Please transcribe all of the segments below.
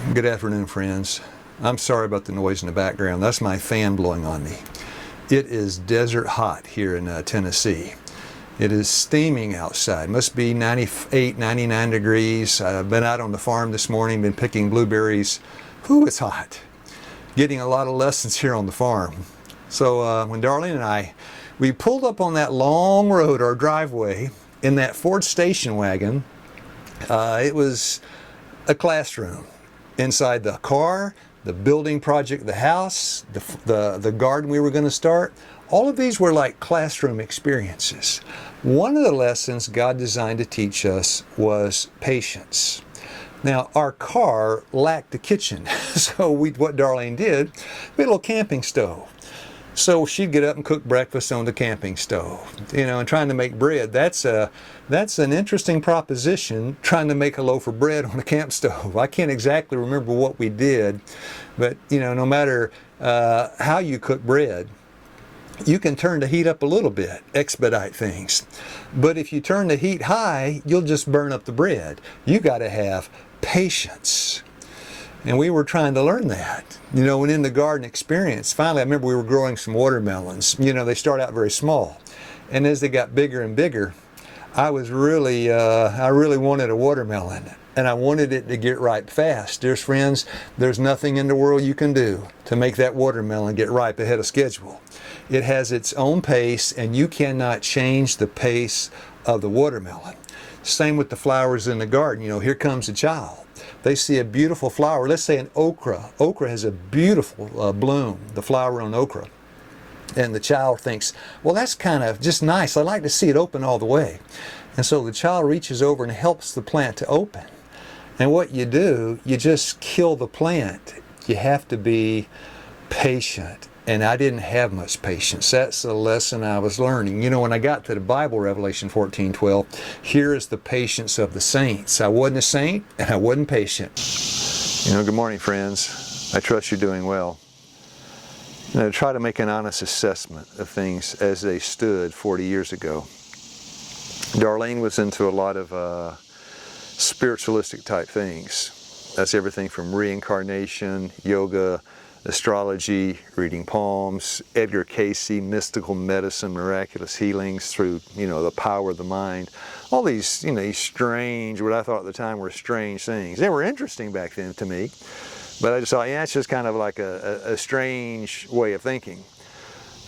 Good afternoon, friends. I'm sorry about the noise in the background. That's my fan blowing on me. It is desert hot here in Tennessee. It is steaming outside. Must be 98, 99 degrees. I've been out on the farm this morning, been picking blueberries. Whew, it's hot. Getting a lot of lessons here on the farm. So when Darlene and we pulled up on that long road, our driveway, in that Ford station wagon. It was a classroom. Inside the car, the building project, the house, the garden we were going to start, all of these were like classroom experiences. One of the lessons God designed to teach us was patience. Now, our car lacked a kitchen, so what Darlene did, we had a little camping stove. So she'd get up and cook breakfast on the camping stove, and trying to make bread. That's an interesting proposition, trying to make a loaf of bread on a camp stove. I can't exactly remember what we did, but no matter how you cook bread, you can turn the heat up a little bit, expedite things. But if you turn the heat high, you'll just burn up the bread. You got to have patience. And we were trying to learn that. And in the garden experience, finally I remember we were growing some watermelons. They start out very small. And as they got bigger and bigger, I really wanted a watermelon. And I wanted it to get ripe fast. Dear friends, there's nothing in the world you can do to make that watermelon get ripe ahead of schedule. It has its own pace, and you cannot change the pace of the watermelon. Same with the flowers in the garden. Here comes a child. They see a beautiful flower, let's say an okra. Okra has a beautiful bloom, the flower on okra. And the child thinks, well, that's kind of just nice. I'd like to see it open all the way. And so the child reaches over and helps the plant to open. And what you do, you just kill the plant. You have to be patient. And I didn't have much patience. That's the lesson I was learning. When I got to the Bible, Revelation 14:12, here is the patience of the saints. I wasn't a saint, and I wasn't patient. Good morning, friends. I trust you're doing well. Try to make an honest assessment of things as they stood 40 years ago. Darlene was into a lot of spiritualistic type things. That's everything from reincarnation, yoga, astrology, reading palms, Edgar Cayce, mystical medicine, miraculous healings through, the power of the mind. All these, strange, what I thought at the time were strange things. They were interesting back then to me, but I just thought, it's just kind of like a strange way of thinking.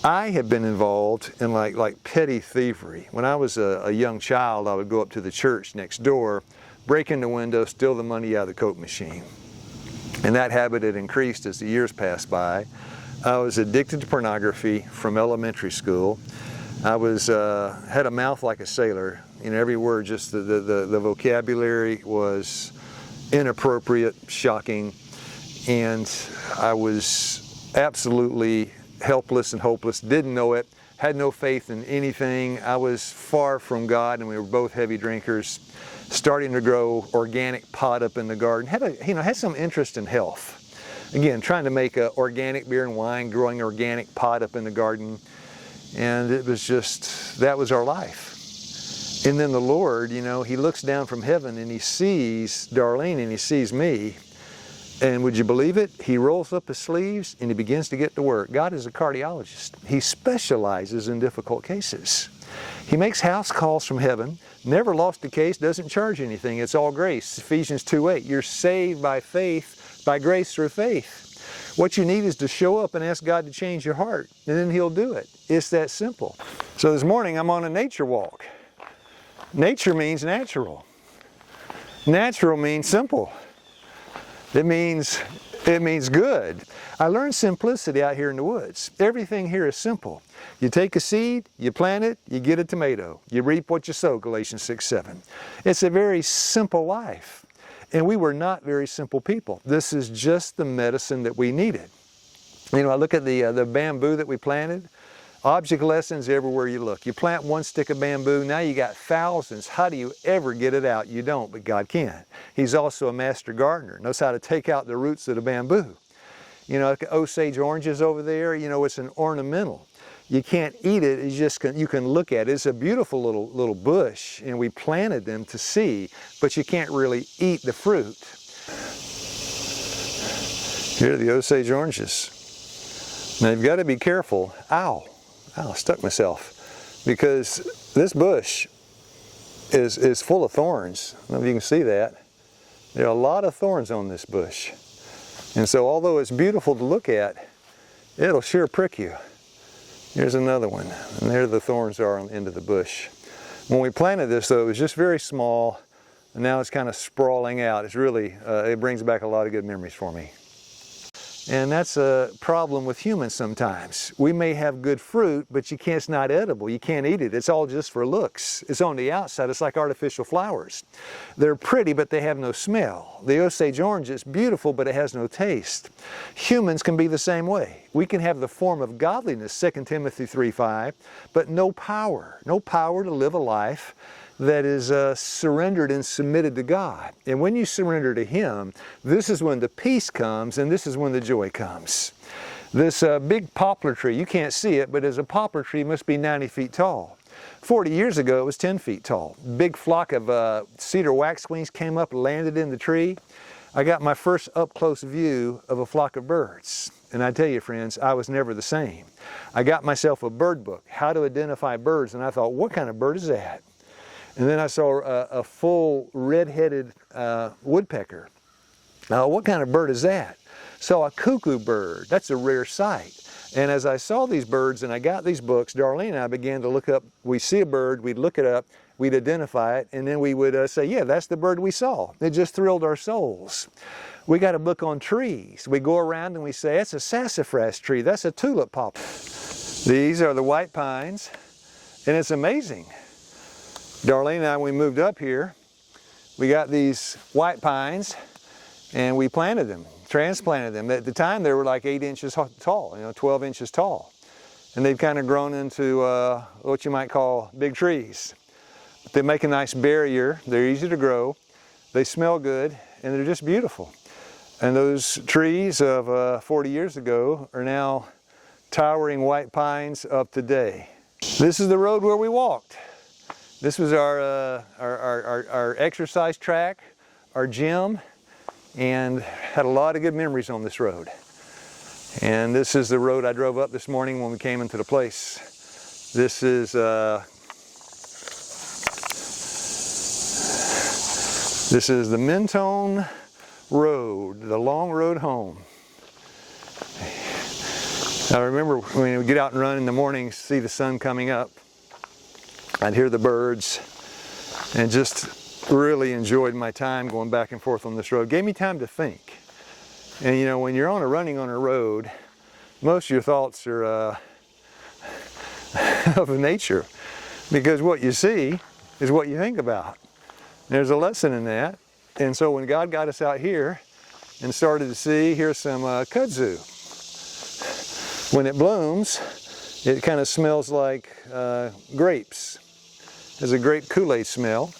I had been involved in like petty thievery. When I was a young child, I would go up to the church next door, break in the window, steal the money out of the Coke machine. And that habit had increased as the years passed by. I was addicted to pornography from elementary school. I had a mouth like a sailor. Every word, just the vocabulary was inappropriate, shocking, and I was absolutely helpless and hopeless. Didn't know it. Had no faith in anything. I was far from God, and we were both heavy drinkers. Starting to grow organic pot up in the garden. Had some interest in health. Again, trying to make organic beer and wine, growing organic pot up in the garden. And it was that was our life. And then the Lord, He looks down from heaven and He sees Darlene and He sees me. And would you believe it? He rolls up his sleeves and He begins to get to work. God is a cardiologist. He specializes in difficult cases. He makes house calls from heaven, never lost a case, doesn't charge anything. It's all grace. Ephesians 2:8. You're saved by faith, by grace through faith. What you need is to show up and ask God to change your heart, and then He'll do it. It's that simple. So this morning I'm on a nature walk. Nature means natural. Natural means simple. It means good. I learned simplicity out here in the woods. Everything here is simple. You take a seed, you plant it, you get a tomato. You reap what you sow, Galatians 6:7. It's a very simple life. And we were not very simple people. This is just the medicine that we needed. I look at the bamboo that we planted. Object lessons everywhere you look. You plant one stick of bamboo, now you got thousands. How do you ever get it out? You don't, but God can. He's also a master gardener, knows how to take out the roots of the bamboo. Like Osage oranges over there, it's an ornamental. You can't eat it, you can look at it. It's a beautiful little bush, and we planted them to see, but you can't really eat the fruit. Here are the Osage oranges. Now you've got to be careful. Ow, ow, stuck myself. Because this bush is full of thorns. I don't know if you can see that. There are a lot of thorns on this bush. And so although it's beautiful to look at, it'll sure prick you. Here's another one, and there the thorns are on the end of the bush. When we planted this though, it was just very small, and now it's kind of sprawling out. It's really, it brings back a lot of good memories for me. And that's a problem with humans sometimes. We may have good fruit, but it's not edible. You can't eat it. It's all just for looks. It's on the outside. It's like artificial flowers. They're pretty, but they have no smell. The Osage orange is beautiful, but it has no taste. Humans can be the same way. We can have the form of godliness, 2 Timothy 3:5, but no power. No power to live a life that is surrendered and submitted to God. And when you surrender to Him, this is when the peace comes and this is when the joy comes. This big poplar tree, you can't see it, but as a poplar tree, it must be 90 feet tall. 40 years ago, it was 10 feet tall. Big flock of cedar waxwings came up and landed in the tree. I got my first up-close view of a flock of birds. And I tell you, friends, I was never the same. I got myself a bird book, How to Identify Birds, and I thought, what kind of bird is that? And then I saw a full red-headed woodpecker. Now, what kind of bird is that? Saw a cuckoo bird. That's a rare sight. And as I saw these birds and I got these books, Darlene and I began to look up. We'd see a bird, we'd look it up, we'd identify it, and then we would say, yeah, that's the bird we saw. It just thrilled our souls. We got a book on trees. We go around and we say, that's a sassafras tree, that's a tulip poplar. These are the white pines, and it's amazing. Darlene and I, when we moved up here, we got these white pines and we planted them, transplanted them. At the time they were like 8 inches tall, 12 inches tall. And they've kind of grown into what you might call big trees. But they make a nice barrier, they're easy to grow, they smell good, and they're just beautiful. And those trees of 40 years ago are now towering white pines of today. This is the road where we walked. This was our exercise track, our gym, and had a lot of good memories on this road. And this is the road I drove up this morning when we came into the place. This is the Mentone Road, the long road home. I remember when we get out and run in the mornings, see the sun coming up, I'd hear the birds and just really enjoyed my time going back and forth on this road. Gave me time to think. And when you're running on a road, most of your thoughts are of nature, because what you see is what you think about. There's a lesson in that. And so when God got us out here and started to see, here's some kudzu. When it blooms, it kind of smells like grapes. There's a grape Kool-Aid smell.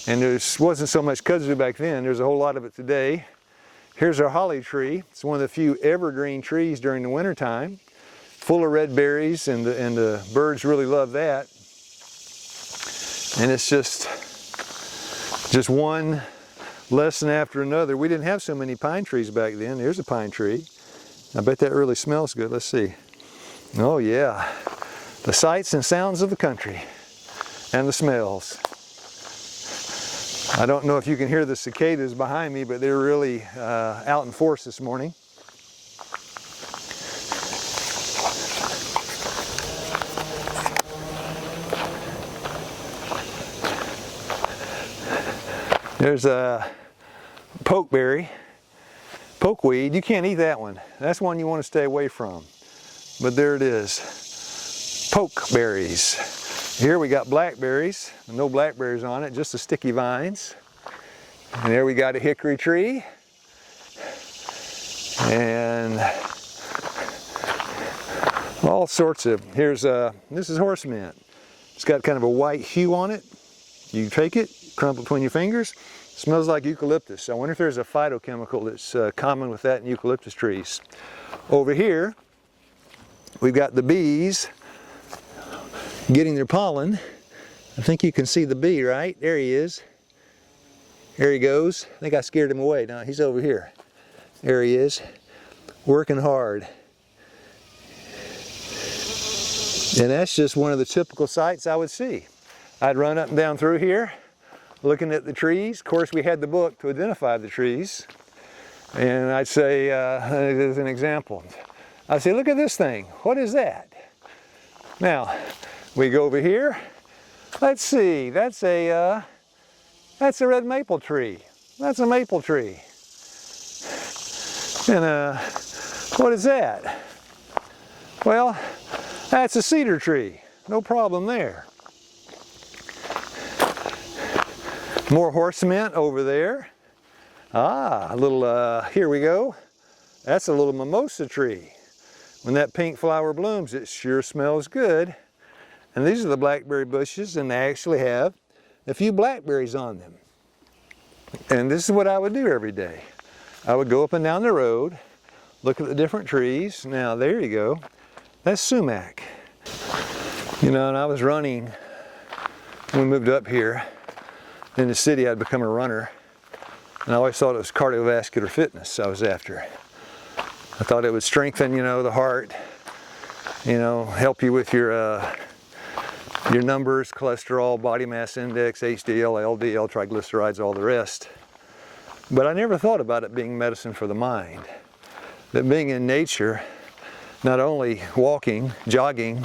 And there wasn't so much kudzu back then. There's a whole lot of it today. Here's our holly tree. It's one of the few evergreen trees during the wintertime. Full of red berries, and the birds really love that. And it's just one lesson after another. We didn't have so many pine trees back then. Here's a pine tree. I bet that really smells good. Let's see. Oh yeah. The sights and sounds of the country. And the smells. I don't know if you can hear the cicadas behind me, but they're really out in force this morning. There's a pokeberry, pokeweed. You can't eat that one. That's one you want to stay away from. But there it is, pokeberries. Here we got blackberries, no blackberries on it, just the sticky vines. And there we got a hickory tree. And all sorts of, this is horse mint. It's got kind of a white hue on it. You take it, crumple between your fingers, smells like eucalyptus. I wonder if there's a phytochemical that's common with that in eucalyptus trees. Over here, we've got the bees getting their pollen. I think you can see the bee, right? There he is. There he goes. I think I scared him away. No, he's over here. There he is. working hard. And that's just one of the typical sights I would see. I'd run up and down through here, looking at the trees. Of course, we had the book to identify the trees. And I'd say, as an example, I'd say, look at this thing. What is that? Now, we go over here. Let's see, that's a red maple tree. That's a maple tree. And what is that? Well, that's a cedar tree. No problem there. More horse mint over there. Ah, a little, here we go. That's a little mimosa tree. When that pink flower blooms, it sure smells good. And these are the blackberry bushes, and they actually have a few blackberries on them. And this is what I would do every day. I would go up and down the road, look at the different trees. Now, there you go. That's sumac. You know, and I was running when we moved up here. In the city, I'd become a runner. And I always thought it was cardiovascular fitness I was after. I thought it would strengthen, you know, the heart, you know, help you with your numbers, cholesterol, body mass index, HDL, LDL, triglycerides, all the rest. But I never thought about it being medicine for the mind. That being in nature, not only walking, jogging,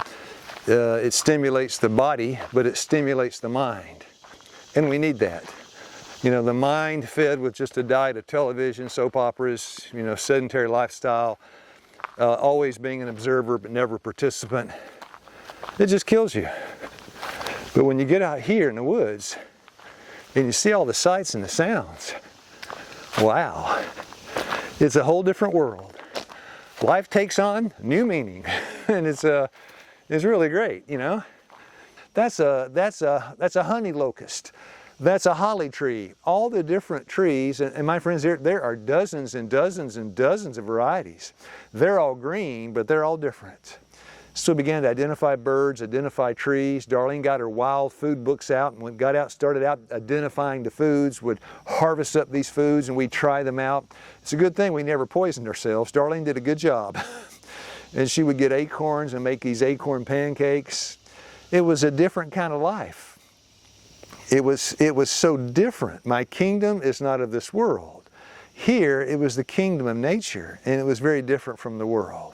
it stimulates the body, but it stimulates the mind. And we need that. You know, the mind fed with just a diet of television, soap operas, you know, sedentary lifestyle, always being an observer but never a participant, it just kills you. But when you get out here in the woods and you see all the sights and the sounds, wow, it's a whole different world. Life takes on new meaning, and it's really great, you know. That's a honey locust. That's a holly tree. All the different trees, and my friends, there are dozens and dozens and dozens of varieties. They're all green, but they're all different. So we began to identify birds, identify trees. Darlene got her wild food books out, and when got out, started out identifying the foods, would harvest up these foods, and we'd try them out. It's a good thing we never poisoned ourselves. Darlene did a good job. And she would get acorns and make these acorn pancakes. It was a different kind of life. It was so different. My kingdom is not of this world. Here, it was the kingdom of nature, and it was very different from the world.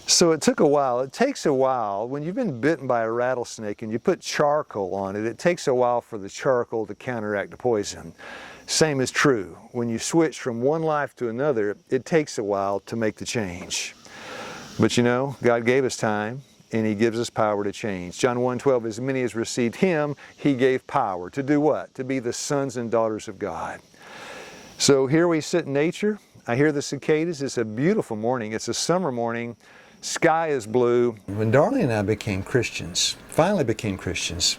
So it took a while. It takes a while. When you've been bitten by a rattlesnake and you put charcoal on it, it takes a while for the charcoal to counteract the poison. Same is true. When you switch from one life to another, it takes a while to make the change. But you know, God gave us time, and He gives us power to change. John 1:12, as many as received Him, He gave power. To do what? To be the sons and daughters of God. So here we sit in nature. I hear the cicadas. It's a beautiful morning. It's a summer morning. Sky is blue. When Darlene and I became Christians, finally became Christians,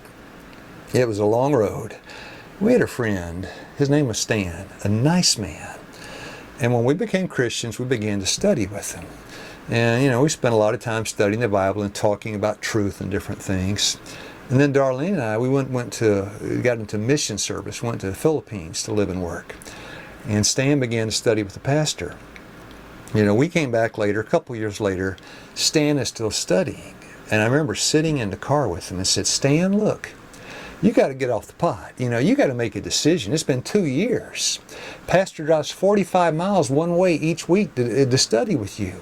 it was a long road. We had a friend. His name was Stan, a nice man. And when we became Christians, we began to study with him. And, you know, we spent a lot of time studying the Bible and talking about truth and different things. And then Darlene and I, we got into mission service, went to the Philippines to live and work. And Stan began to study with the pastor. You know, we came back later, a couple years later, Stan is still studying. And I remember sitting in the car with him and said, Stan, look, you got to get off the pot. You know, you got to make a decision. It's been 2 years. Pastor drives 45 miles one way each week to study with you.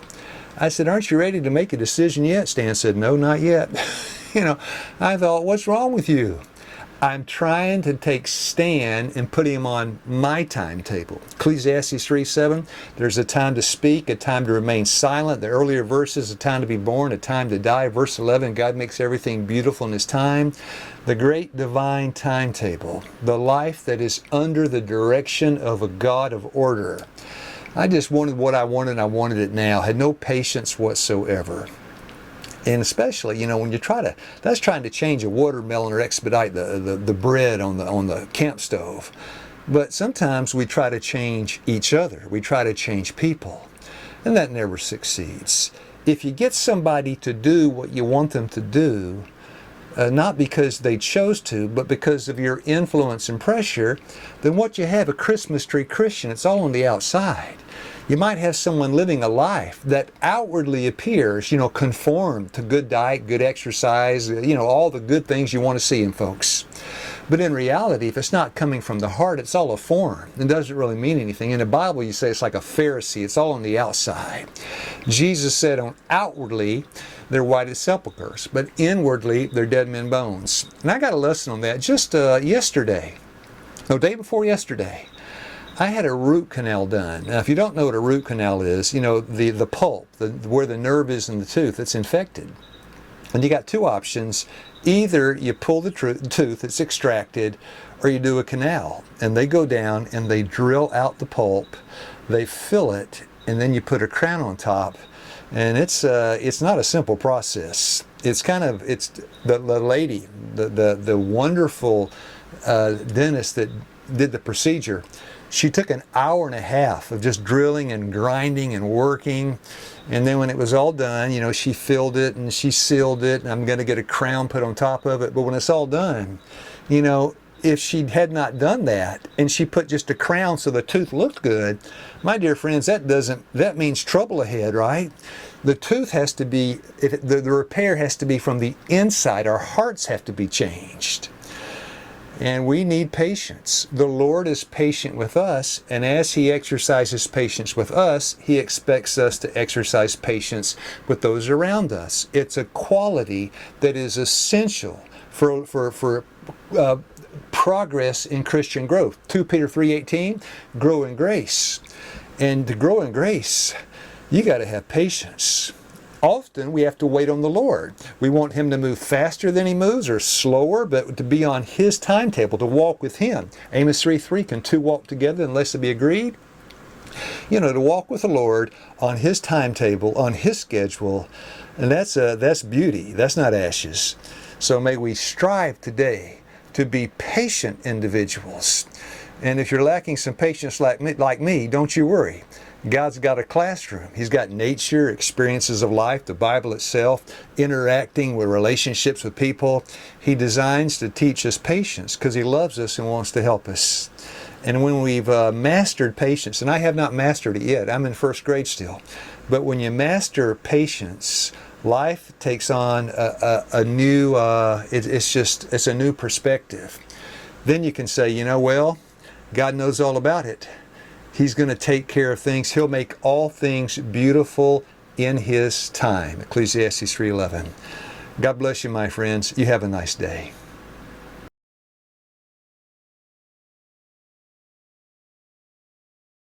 I said, aren't you ready to make a decision yet? Stan said, no, not yet. You know, I thought, what's wrong with you? I'm trying to take Stan and put him on my timetable. Ecclesiastes 3:7, there's a time to speak, a time to remain silent. The earlier verses, a time to be born, a time to die. Verse 11, God makes everything beautiful in His time. The great divine timetable, the life that is under the direction of a God of order. I just wanted what I wanted, and I wanted it now. Had no patience whatsoever. And especially, you know, when that's trying to change a watermelon or expedite the bread on the camp stove. But sometimes we try to change each other. We try to change people. And that never succeeds. If you get somebody to do what you want them to do, not because they chose to, but because of your influence and pressure, then what you have, a Christmas tree Christian, it's all on the outside. You might have someone living a life that outwardly appears, conformed to good diet, good exercise, all the good things you want to see in folks. But in reality, if it's not coming from the heart, it's all a form. It doesn't really mean anything. In the Bible, you say it's like a Pharisee. It's all on the outside. Jesus said outwardly, they're white as sepulchres, but inwardly, they're dead men's bones. And I got a lesson on that just yesterday. No, day before yesterday. I had a root canal done. Now, if you don't know what a root canal is, the pulp, where the nerve is in the tooth, it's infected. And you got two options. Either you pull the tooth, it's extracted, or you do a canal. And they go down and they drill out the pulp, they fill it, and then you put a crown on top. And it's not a simple process. It's the lady, the wonderful dentist that did the procedure. She took an hour and a half of just drilling and grinding and working. And then when it was all done, she filled it and she sealed it. And I'm going to get a crown put on top of it. But when it's all done, if she had not done that and she put just a crown so the tooth looked good, my dear friends, that means trouble ahead, right? The tooth has to be, the repair has to be from the inside. Our hearts have to be changed. And we need patience. The Lord is patient with us, and as He exercises patience with us, He expects us to exercise patience with those around us. It's a quality that is essential for progress in Christian growth. 2 Peter 3:18, grow in grace. And to grow in grace, you got to have patience. Often we have to wait on the Lord. We want Him to move faster than He moves or slower, but to be on His timetable, to walk with Him. Amos 3:3, can two walk together unless they be agreed? To walk with the Lord on His timetable, on His schedule, and that's beauty. That's not ashes. So may we strive today to be patient individuals. And if you're lacking some patience like me, don't you worry. God's got a classroom. He's got nature, experiences of life, the Bible itself, interacting with relationships with people. He designs to teach us patience because He loves us and wants to help us. And when we've mastered patience, and I have not mastered it yet, I'm in first grade still, but when you master patience, life takes on a new, it's a new perspective. Then you can say, God knows all about it. He's going to take care of things. He'll make all things beautiful in His time. Ecclesiastes 3:11. God bless you, my friends. You have a nice day.